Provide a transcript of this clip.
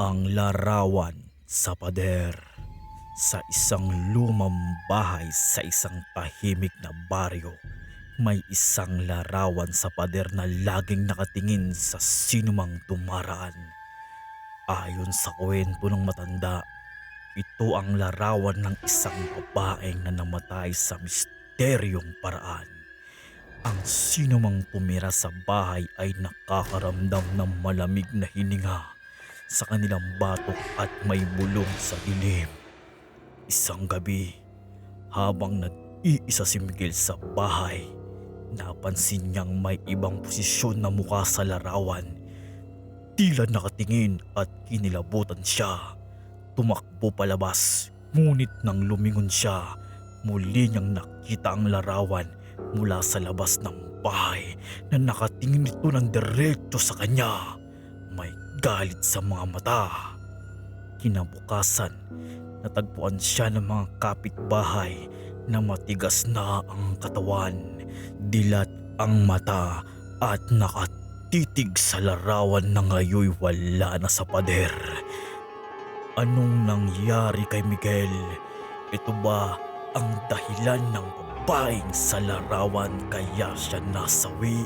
Ang larawan sa pader. Sa isang lumang bahay sa isang tahimik na baryo, may isang larawan sa pader na laging nakatingin sa sinumang dumaraan. Ayon sa kwento ng matanda, ito ang larawan ng isang babaeng na namatay sa misteryong paraan. Ang sinumang tumira sa bahay ay nakakaramdam ng malamig na hininga sa kanilang batok at may bulong sa dilim. Isang gabi, habang nag-iisa si Miguel sa bahay, napansin niyang may ibang posisyon na mukha sa larawan. Tila nakatingin at kinilabutan siya. Tumakbo palabas, ngunit nang lumingon siya, muli niyang nakita ang larawan mula sa labas ng bahay na nakatingin ito ng diretso sa kanya. May galit sa mga mata. Kinabukasan, natagpuan siya ng mga kapitbahay na matigas na ang katawan, dilat ang mata at nakatitig sa larawan na ngayoy wala na sa pader. Anong nangyari kay Miguel? Ito ba ang dahilan ng babaeng sa larawan kaya siya nasawi?